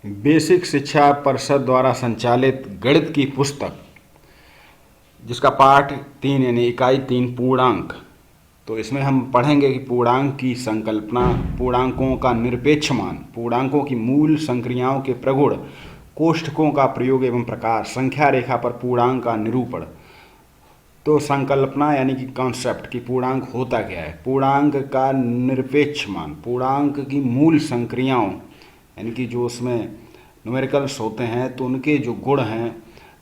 Basic शिक्षा परिषद द्वारा संचालित गणित की पुस्तक, जिसका पाठ 3 यानी इकाई 3 पूर्णांक। तो इसमें हम पढ़ेंगे कि पूर्णांक की संकल्पना, पूर्णांकों का निरपेक्ष मान, पूर्णांकों की मूल संक्रियाओं के प्रगुण, कोष्ठकों का प्रयोग एवं प्रकार, संख्या रेखा पर पूर्णांक का निरूपण। तो संकल्पना यानी कि कॉन्सेप्ट कि पूर्णांक होता क्या है, पूर्णांक का निरपेक्ष मान, पूर्णांक की मूल संक्रियाओं यानी कि जो उसमें न्यूमेरिकल्स होते हैं तो उनके जो गुण हैं,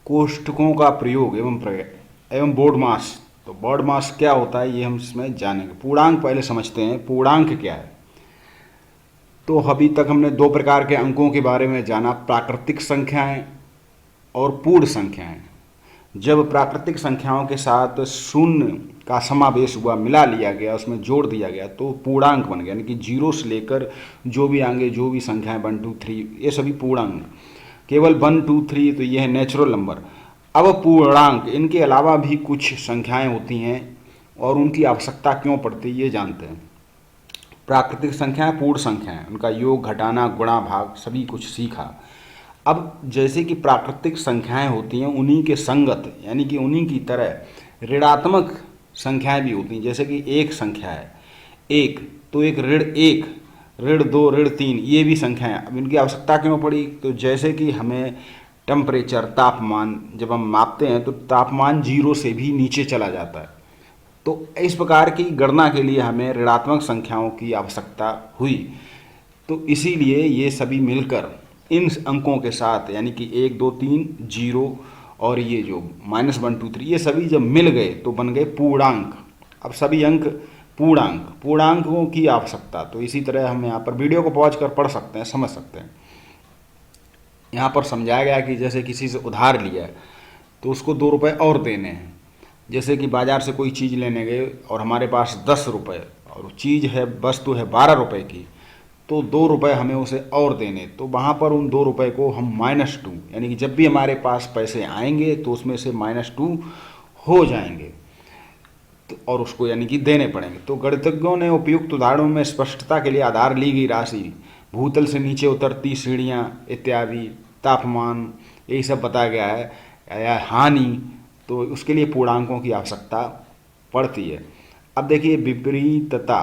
कोष्ठकों का प्रयोग एवं बोर्ड मास। तो बोर्ड मास क्या होता है ये हम इसमें जानेंगे। पूर्णांक पहले समझते हैं, पूर्णांक क्या है। तो अभी तक हमने दो प्रकार के अंकों के बारे में जाना, प्राकृतिक संख्याएं और पूर्ण संख्याएं। जब प्राकृतिक संख्याओं के साथ शून्य का समावेश हुआ, मिला लिया गया, उसमें जोड़ दिया गया तो पूर्णांक बन गया, यानी कि जीरो से लेकर जो भी आगे जो भी संख्याएं 1 2 3 ये सभी पूर्णांक। केवल 1 2 3 तो ये है नेचुरल नंबर। अब पूर्णांक, इनके अलावा भी कुछ संख्याएं होती हैं और उनकी आवश्यकता क्यों पड़ती है ये जानते हैं। प्राकृतिक संख्याएं, पूर्ण संख्याएं, उनका योग, घटाना, गुणा, भाग सभी कुछ सीखा। अब जैसे कि प्राकृतिक संख्याएं होती हैं उन्हीं के संगत यानी कि उन्हीं की तरह ऋणात्मक संख्याएं भी होती हैं। जैसे कि एक संख्या है एक, तो एक ऋण 1, ऋण 2, ऋण 3 ये भी संख्याएं। अब इनकी आवश्यकता क्यों पड़ी, तो जैसे कि हमें टेम्परेचर, तापमान जब हम मापते हैं तो तापमान 0 से भी नीचे चला जाता है। तो इस प्रकार की गणना के लिए हमें ऋणात्मक संख्याओं की आवश्यकता हुई। तो इसीलिए ये सभी मिलकर इन अंकों के साथ यानी कि 1 2 3 0 और ये जो -1 2 3 ये सभी जब मिल गए तो बन गए पूर्णांक। अब सभी अंक पूर्णांक, पूर्णांकों की आवश्यकता। तो इसी तरह हम यहाँ पर वीडियो को पॉज कर पढ़ सकते हैं, समझ सकते हैं। यहाँ पर समझाया गया कि जैसे किसी से उधार लिया है तो उसको 2 रुपये और देने हैं। जैसे कि बाजार से कोई चीज़ लेने गए और हमारे पास 10 रुपये और चीज़ है, वस्तु है 12 रुपये की, तो 2 रुपये हमें उसे और देने। तो वहाँ पर उन 2 रुपये को हम -2 यानी कि जब भी हमारे पास पैसे आएंगे तो उसमें से -2 हो जाएंगे तो और उसको यानी कि देने पड़ेंगे। तो गणितज्ञों ने उपयुक्त उदाहरणों में स्पष्टता के लिए आधार ली गई राशि, भूतल से नीचे उतरती सीढ़ियाँ इत्यादि, तापमान, यही सब बताया गया है, या हानि, तो उसके लिए पूर्णांकों की आवश्यकता पड़ती है। अब देखिए विपरीतता,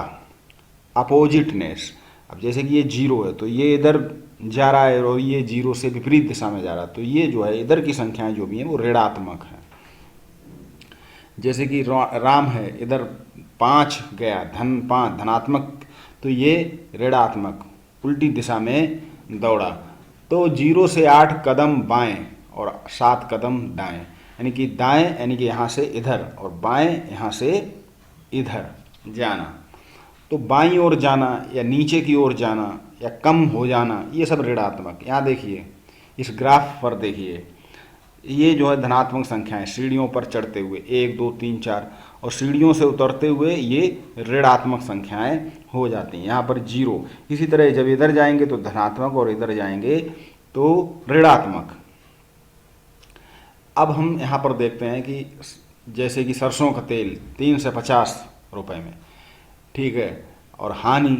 अपोजिटनेस। अब जैसे कि ये 0 है तो ये इधर जा रहा है और ये 0 से विपरीत दिशा में जा रहा है, तो ये जो है इधर की संख्याएं जो भी हैं वो ऋणात्मक हैं। जैसे कि राम है, इधर 5 गया, धन 5 धनात्मक, तो ये ऋणात्मक, उल्टी दिशा में दौड़ा। तो 0 से 8 कदम बाएं और 7 कदम दाएं, यानी कि दाएं यानी कि यहाँ से इधर और बाएं यहाँ से इधर जाना। तो बाईं ओर जाना या नीचे की ओर जाना या कम हो जाना ये सब ऋणात्मक। यहाँ देखिए इस ग्राफ पर देखिए, ये जो है धनात्मक संख्याएं सीढ़ियों पर चढ़ते हुए 1 2 3 4 और सीढ़ियों से उतरते हुए ये ऋणात्मक संख्याएं हो जाती हैं। यहाँ पर 0। इसी तरह जब इधर जाएंगे तो धनात्मक और इधर जाएंगे तो ऋणात्मक। अब हम यहाँ पर देखते हैं कि जैसे कि सरसों का तेल 3 से 50 रुपये में, ठीक है, और हानि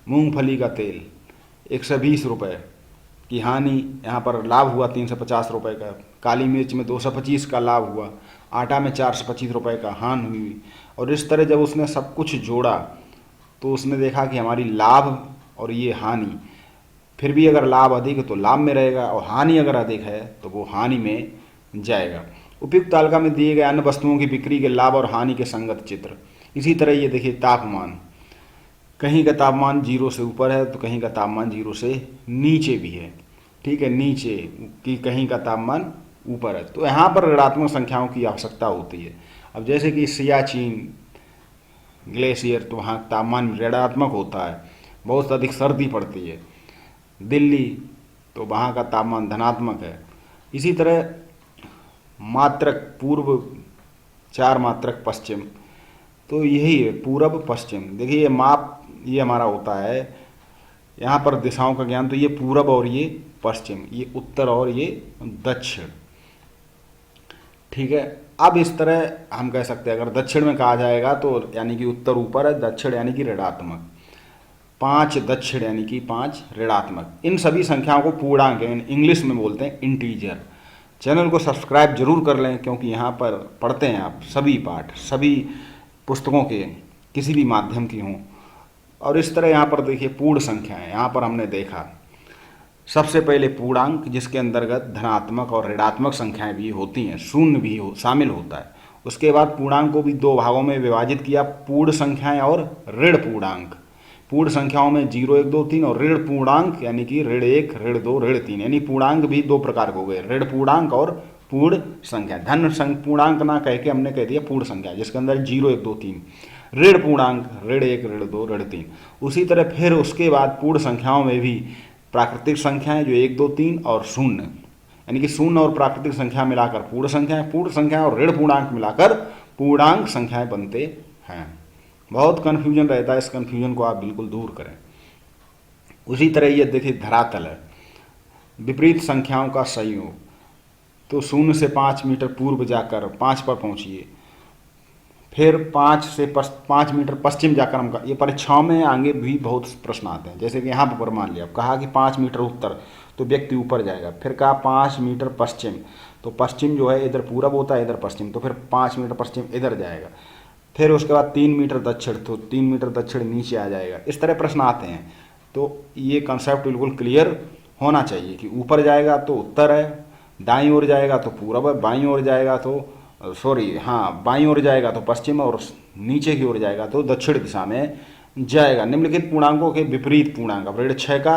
मूंगफली का तेल 120 रुपये की हानि, यहाँ पर लाभ हुआ 350 रुपये का। काली मिर्च में 225 का लाभ हुआ, आटा में 425 रुपये का हानि हुई। और इस तरह जब उसने सब कुछ जोड़ा तो उसने देखा कि हमारी लाभ और ये हानि, फिर भी अगर लाभ अधिक है तो लाभ में रहेगा और हानि अगर अधिक है तो वो हानि में जाएगा। उपयुक्त तालिका में दिए गए अन्य वस्तुओं की बिक्री के लाभ और हानि के संगत चित्र। इसी तरह ये देखिए तापमान, कहीं का तापमान 0 से ऊपर है तो कहीं का तापमान 0 से नीचे भी है, ठीक है, नीचे कि कहीं का तापमान ऊपर है। तो यहाँ पर ऋणात्मक संख्याओं की आवश्यकता होती है। अब जैसे कि सियाचिन ग्लेशियर, तो वहाँ तापमान ऋणात्मक होता है, बहुत अधिक सर्दी पड़ती है। दिल्ली, तो वहाँ का तापमान धनात्मक है। इसी तरह मात्रक पूर्व, 4 मात्रक पश्चिम, तो यही है पूरब पश्चिम। देखिए ये माप ये हमारा होता है यहाँ पर दिशाओं का ज्ञान, तो ये पूरब और ये पश्चिम, ये उत्तर और ये दक्षिण, ठीक है। अब इस तरह हम कह सकते हैं अगर दक्षिण में कहा जाएगा तो यानी कि उत्तर ऊपर है, दक्षिण यानी कि ऋणात्मक। 5 दक्षिण यानी कि 5 ऋणात्मक। इन सभी संख्याओं को पूर्णांक इंग्लिश में बोलते हैं इंटीजर। चैनल को सब्सक्राइब जरूर कर लें, क्योंकि यहाँ पर पढ़ते हैं आप सभी पाठ, सभी पुस्तकों के, किसी भी माध्यम की हों। और इस तरह यहाँ पर देखिए पूर्ण संख्याएं, यहाँ पर हमने देखा सबसे पहले पूर्णांक, जिसके अंतर्गत धनात्मक और ऋणात्मक संख्याएं भी होती हैं, शून्य भी शामिल होता है। उसके बाद पूर्णांक को भी 2 भागों में विभाजित किया, पूर्ण संख्याएं और ऋण पूर्णांक। पूर्ण संख्याओं में 0, 1, 2, 3 और ऋण पूर्णांक यानी कि ऋण 1, ऋण 2, ऋण 3, यानी पूर्णांक भी 2 प्रकार के हो गए, ऋण पूर्णांक और पूर्ण संख्या। धन पूर्णांक ना कह के हमने कह दिया पूर्ण संख्या, जिसके अंदर 0, 1, 2, 3। ऋण पूर्णांक ऋण 1, ऋण 2, ऋण 3। उसी तरह फिर उसके बाद पूर्ण संख्याओं में भी प्राकृतिक संख्याएं जो 1, 2, 3 और शून्य, यानी कि शून्य और प्राकृतिक संख्या मिलाकर पूर्ण संख्या और ऋण पूर्णांक मिलाकर पूर्णांक संख्याएं बनते हैं। बहुत कन्फ्यूजन रहता है, इस कन्फ्यूजन को आप बिल्कुल दूर करें। उसी तरह ये देखिए धरातल है, विपरीत संख्याओं का संयोग। तो 0 से 5 मीटर पूर्व जाकर 5 पर पहुंचिए, फिर 5 से 5 मीटर पश्चिम जाकर हम, ये परीक्षाओं में आगे भी बहुत प्रश्न आते हैं। जैसे कि यहाँ पर मान लिया, कहा कि 5 मीटर उत्तर, तो व्यक्ति ऊपर जाएगा। फिर कहा 5 मीटर पश्चिम, तो पश्चिम जो है इधर पूरब होता है, इधर पश्चिम, तो फिर 5 मीटर पश्चिम इधर जाएगा। फिर उसके बाद 3 मीटर दक्षिण, तो 3 मीटर दक्षिण नीचे आ जाएगा। इस तरह प्रश्न आते हैं। तो ये कंसेप्ट बिल्कुल क्लियर होना चाहिए कि ऊपर जाएगा तो उत्तर है, दाईं ओर जाएगा तो पूरब है, बाईं ओर जाएगा तो बाईं ओर जाएगा तो पश्चिम, और नीचे की ओर जाएगा तो दक्षिण दिशा में जाएगा। निम्नलिखित पूर्णांकों के विपरीत पूर्णांक, अब ऋण 6 का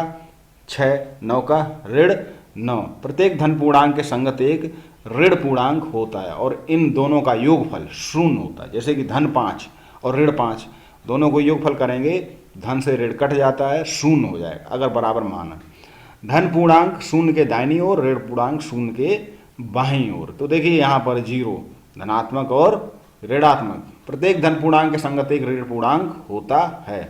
6, 9 का ऋण 9। प्रत्येक धन पूर्णांक के संगत एक ऋण पूर्णांक होता है और इन दोनों का योगफल शून्य होता है। जैसे कि धन 5 और ऋण 5 दोनों को योगफल करेंगे, धन से ऋण कट जाता है, शून्य हो जाएगा अगर बराबर मान है। धन पूर्णांक शून्य के दाहिनी ओर, ऋण पूर्णांक शून्य के बाईं ओर। तो देखिए यहाँ पर 0 धनात्मक और ऋणात्मक, प्रत्येक धन पूर्णांक के संगत एक ऋण पूर्णांक होता है।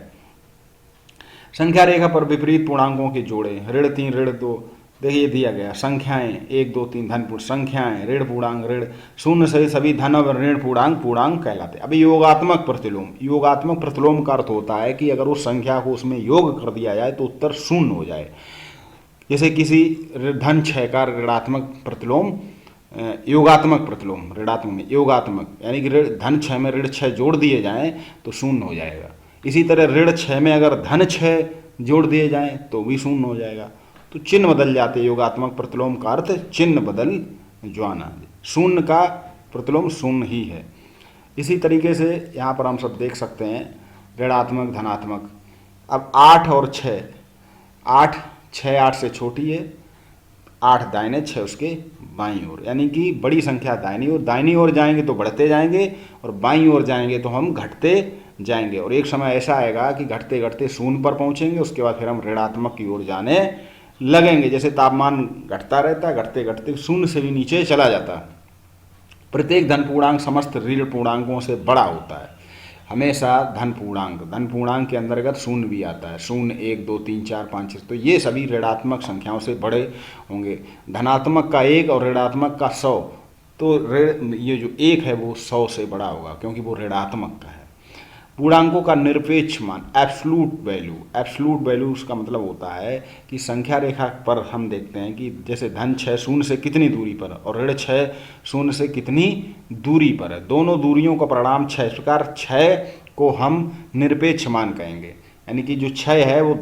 संख्या रेखा पर विपरीत पूर्णांकों के जोड़े, ऋण 3, ऋण 2। देखिए दिया गया संख्याएं 1, 2, 3 धन पूर्ण संख्याएं, ऋण पूर्णांक, ऋण शून्य से सभी धन और ऋण पूर्णांक पूर्णांक कहलाते हैं। अभी योगात्मक प्रतिलोम, योगात्मक प्रतिलोम का अर्थ होता है कि अगर उस संख्या को उसमें योग कर दिया जाए तो उत्तर शून्य हो जाए। जैसे किसी धन 6 का ऋणात्मक प्रतिलोम, योगात्मक प्रतिलोम, ऋणात्मक में योगात्मक, यानी कि धन 6 में ऋण 6 जोड़ दिए जाएं तो शून्य हो जाएगा। इसी तरह ऋण 6 में अगर धन 6 जोड़ दिए जाएं तो भी शून्य हो जाएगा। तो चिन्ह बदल जाते, योगात्मक प्रतिलोम का अर्थ चिन्ह बदल जाना। शून्य का प्रतिलोम शून्य ही है। इसी तरीके से यहाँ पर हम सब देख सकते हैं ऋणात्मक, धनात्मक। अब 8 और 6, 8 6 8 से छोटी है, 8 दाहिने 6 उसके बाईं ओर, यानी कि बड़ी संख्या दाहिनी ओर जाएंगे तो बढ़ते जाएंगे और बाईं ओर जाएंगे तो हम घटते जाएंगे। और एक समय ऐसा आएगा कि घटते घटते शून्य पर पहुंचेंगे, उसके बाद फिर हम ऋणात्मक की ओर जाने लगेंगे। जैसे तापमान घटता रहता है, घटते घटते शून्य से भी नीचे चला जाता है। प्रत्येक धन पूर्णांक समस्त ऋण पूर्णांकों से बड़ा होता है। हमेशा धन पूर्णांक के अंतर्गत शून्य भी आता है, 0, 1, 2, 3, 4, 5, 6, तो ये सभी ऋणात्मक संख्याओं से बड़े होंगे। धनात्मक का 1 और ऋणात्मक का 100, तो ये जो 1 है वो 100 से बड़ा होगा क्योंकि वो ऋणात्मक का है। पूर्णांकों का निरपेक्ष मान, एब्सोल्यूट वैल्यू उसका मतलब होता है कि संख्या रेखा पर हम देखते हैं कि जैसे धन 6 शून्य से कितनी दूरी पर और ऋण 6 शून्य से कितनी दूरी पर है, दोनों दूरियों का परिणाम 6। इस प्रकार 6 को हम निरपेक्ष मान कहेंगे, यानी कि जो 6 है वो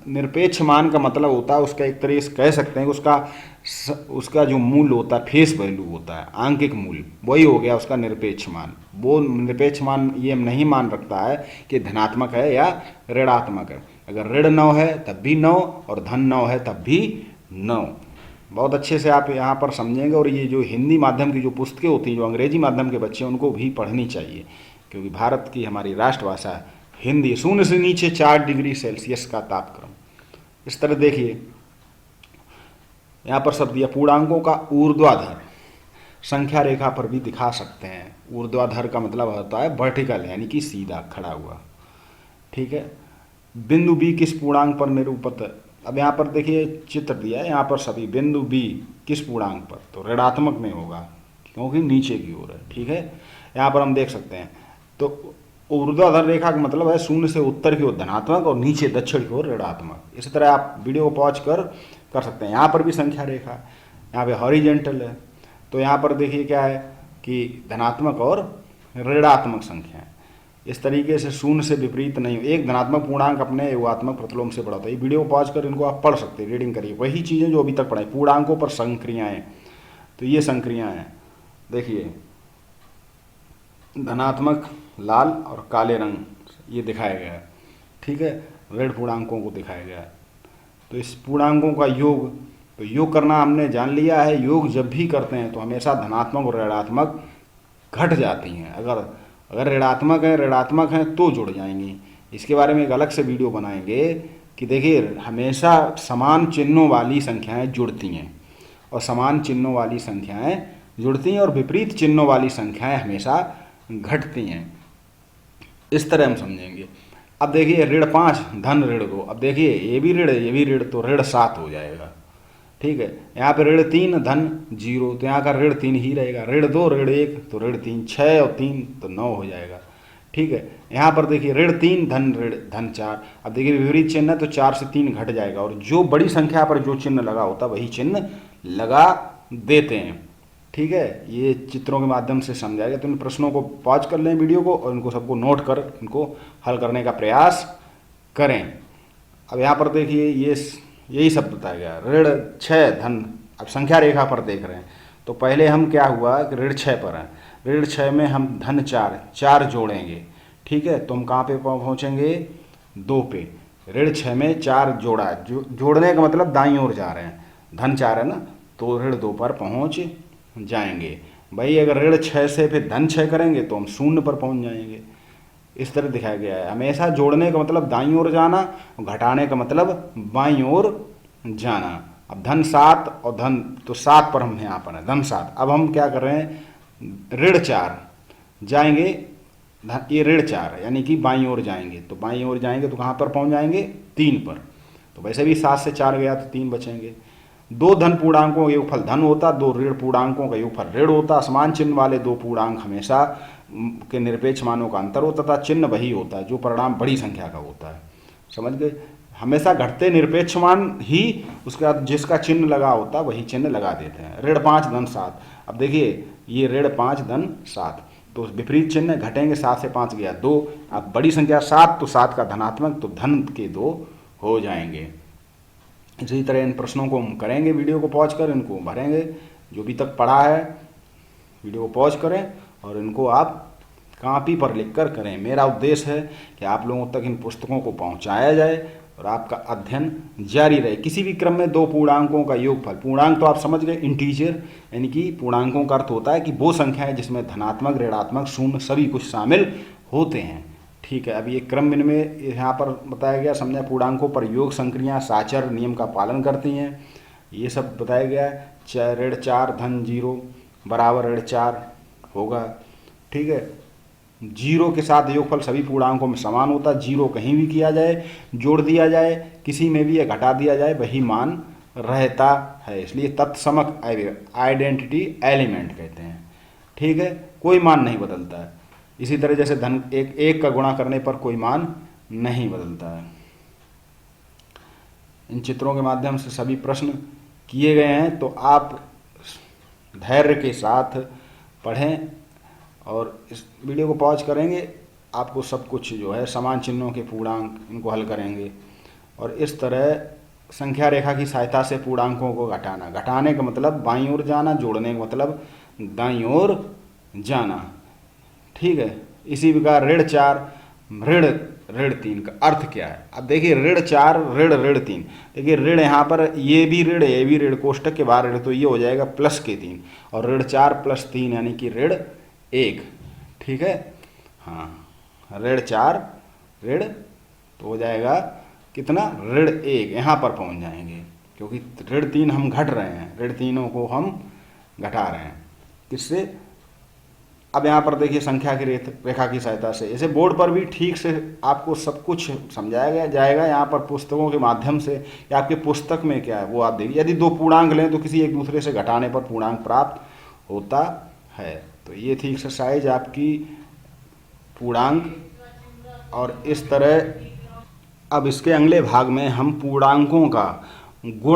निरपेक्ष मान का मतलब होता है, उसका एक तरह से कह सकते हैं कि उसका जो मूल्य होता है, फेस वैल्यू होता है, आंकिक मूल्य, वही हो गया उसका निरपेक्ष मान। वो निरपेक्ष मान ये नहीं मान रखता है कि धनात्मक है या ऋणात्मक है। अगर ऋण 9 है तब भी 9 और धन 9 है तब भी 9। बहुत अच्छे से आप यहाँ पर समझेंगे। और ये जो हिंदी माध्यम की जो पुस्तकें होती हैं, जो अंग्रेजी माध्यम के बच्चे हैं, उनको भी पढ़नी चाहिए, क्योंकि भारत की हमारी राष्ट्रभाषा हिंदी। 0 से नीचे 4 डिग्री सेल्सियस का तापक्रम। इस तरह देखिए यहाँ पर शब्द दिया, पूर्णांकों का ऊर्ध्वाधर संख्या रेखा पर भी दिखा सकते हैं। ऊर्ध्वाधर का मतलब होता है वर्टिकल, यानी कि सीधा खड़ा हुआ। ठीक है। बिंदु बी किस पूर्णांक पर निरूपित है? अब यहाँ पर देखिए चित्र दिया है, यहाँ पर सभी बिंदु बी किस पूर्णांक पर, तो ऋणात्मक में होगा क्योंकि नीचे की ओर है। ठीक है। यहाँ पर हम देख सकते हैं, तो ऊर्ध्वाधर रेखा का मतलब है शून्य से उत्तर की ओर धनात्मक और नीचे दक्षिण की ओर ऋणात्मक। इसी तरह आप वीडियो को पॉज कर सकते हैं। यहाँ पर भी संख्या रेखा, यहाँ पे हॉरिजेंटल है, तो यहाँ पर देखिए क्या है कि धनात्मक और ऋणात्मक संख्या है। इस तरीके से शून्य से विपरीत नहीं, एक धनात्मक पूर्णांक अपने योगात्मक प्रतिलोम से बढ़ा होता है। ये वीडियो पॉज कर इनको आप पढ़ सकते हैं, रीडिंग करिए, वही चीज़ें जो अभी तक पढ़ाई। पूर्णांकों पर संक्रियाएं, तो ये संक्रियाएं हैं, देखिए धनात्मक लाल और काले रंग ये दिखाया गया है, ठीक है, ऋण पूर्णांकों को दिखाया गया है। तो इस पूर्णांकों का योग, तो योग करना हमने जान लिया है। योग जब भी करते हैं तो हमेशा धनात्मक और ऋणात्मक घट जाती हैं। अगर ऋणात्मक हैं तो जुड़ जाएंगी। इसके बारे में एक अलग से वीडियो बनाएंगे कि देखिए हमेशा समान चिन्हों वाली संख्याएं जुड़ती हैं और समान चिन्हों वाली संख्याएं जुड़ती हैं और विपरीत चिन्हों वाली संख्याएं हमेशा घटती हैं। इस तरह हम समझेंगे। अब देखिए ऋण 5 धन ऋण 2, अब देखिए ये भी ऋण तो ऋण 7 हो जाएगा, ठीक है। यहाँ पे ऋण 3 धन 0, तो यहाँ का ऋण 3 ही रहेगा। ऋण 2 ऋण 1 तो ऋण 3, 6 और 3 तो 9 हो जाएगा, ठीक है। यहाँ पर देखिए ऋण 3 धन 4, अब देखिए विपरीत चिन्ह है तो 4 से 3 घट जाएगा और जो बड़ी संख्या पर जो चिन्ह लगा होता वही चिन्ह लगा देते हैं, ठीक है। ये चित्रों के माध्यम से समझाएगा। तो इन प्रश्नों को पॉज कर लें वीडियो को और इनको सबको नोट कर इनको हल करने का प्रयास करें। अब यहाँ पर देखिए यही सब बताया गया, ऋण 6 धन। अब संख्या रेखा पर देख रहे हैं तो पहले हम क्या हुआ कि ऋण 6 पर हैं, ऋण 6 में हम धन 4 जोड़ेंगे, ठीक है। तो हम कहाँ पे पहुँचेंगे, 2 पे। ऋण 6 में 4 जोड़ा, जोड़ने का मतलब दाईं ओर जा रहे हैं, धन 4 है ना, तो ऋण 2 पर पहुँच जाएंगे। भाई अगर ऋण 6 से फिर धन 6 करेंगे तो हम 0 पर पहुँच जाएंगे। इस तरह दिखाया गया है। हमेशा जोड़ने का मतलब दाईं ओर जाना और घटाने का मतलब बाईं ओर जाना। अब धन 7 और धन, तो 7 पर हम यहाँ पर हैं, धन 7। अब हम क्या कर रहे हैं, ऋण 4 जाएंगे, ये ऋण 4 यानी कि बाईं ओर जाएंगे, तो बाईं ओर जाएंगे तो कहाँ पर पहुँच जाएंगे, 3 पर। तो वैसे भी 7 से 4 गया तो 3 बचेंगे। 2 धन पूर्णांकों का योगफल धन होता, 2 ऋण पूर्णांकों का योगफल ऋण होता। समान चिन्ह वाले 2 पूर्णांक हमेशा के निरपेक्ष मानों का अंतर होता था, चिन्ह वही होता है जो परिणाम बड़ी संख्या का होता है, समझ गए। हमेशा घटते निरपेक्ष मान ही उसके बाद जिसका चिन्ह लगा होता वही चिन्ह लगा देते हैं। ऋण 5 धन 7, अब देखिए ये ऋण 5 धन 7, तो विपरीत चिन्ह घटेंगे, 7 से 5 गया 2। अब बड़ी संख्या 7, तो 7 का धनात्मक, तो धन के 2 हो जाएंगे। इसी तरह इन प्रश्नों को हम करेंगे, वीडियो को पॉज कर इनको भरेंगे। जो भी तक पढ़ा है वीडियो को पॉज करें और इनको आप कॉपी पर लिख कर करें। मेरा उद्देश्य है कि आप लोगों तक इन पुस्तकों को पहुंचाया जाए और आपका अध्ययन जारी रहे। किसी भी क्रम में 2 पूर्णांकों का योगफल, पूर्णांक तो आप समझ गए, इंटीजर, यानी कि पूर्णांकों का अर्थ होता है कि वो संख्याएं जिसमें धनात्मक ऋणात्मक शून्य सभी कुछ शामिल होते हैं, ठीक है। अब ये क्रम में यहाँ पर बताया गया, समझा, पूर्णांकों पर योग संक्रियाएं साचर नियम का पालन करती हैं, ये सब बताया गया है। ऋण 4 धन 0 बराबर ऋण 4 होगा, ठीक है। 0 के साथ योगफल सभी पूर्णांकों में समान होता है। 0 कहीं भी किया जाए, जोड़ दिया जाए, किसी में भी या घटा दिया जाए, वही मान रहता है। इसलिए तत्समक आइडेंटिटी एलिमेंट कहते हैं, ठीक है, कोई मान नहीं बदलता है। इसी तरह जैसे धन एक का गुणा करने पर कोई मान नहीं बदलता है। इन चित्रों के माध्यम से सभी प्रश्न किए गए हैं, तो आप धैर्य के साथ पढ़ें और इस वीडियो को पॉज करेंगे। आपको सब कुछ जो है समान चिन्हों के पूर्णांक इनको हल करेंगे और इस तरह संख्या रेखा की सहायता से पूर्णांकों को घटाना। घटाने का मतलब बाईं ओर जाना, जोड़ने का मतलब दाईं ओर जाना, ठीक है। इसी प्रकार ऋण 4 ऋण 3 का अर्थ क्या है। अब देखिए ऋण 4 ऋण 3, देखिए ऋण यहाँ पर ये भी ऋण कोष्टक के बाहर ऋण, तो ये हो जाएगा प्लस के 3 और ऋण 4 प्लस 3 यानी कि ऋण 1, ठीक है। हाँ, ऋण 4 ऋण तो हो जाएगा कितना, ऋण 1, यहाँ पर पहुँच जाएंगे क्योंकि ऋण 3 हम घट रहे हैं, ऋण 3 को हम घटा रहे हैं, किससे। अब यहाँ पर देखिए संख्या की रेखा की सहायता से, इसे बोर्ड पर भी ठीक से आपको सब कुछ समझाया जाएगा यहाँ पर पुस्तकों के माध्यम से, या आपके पुस्तक में क्या है वो आप देखिए। यदि 2 पूर्णांक लें तो किसी एक दूसरे से घटाने पर पूर्णांक प्राप्त होता है। तो ये थी एक्सरसाइज आपकी पूर्णांक और इस तरह अब इसके अगले भाग में हम पूर्णांकों का गुण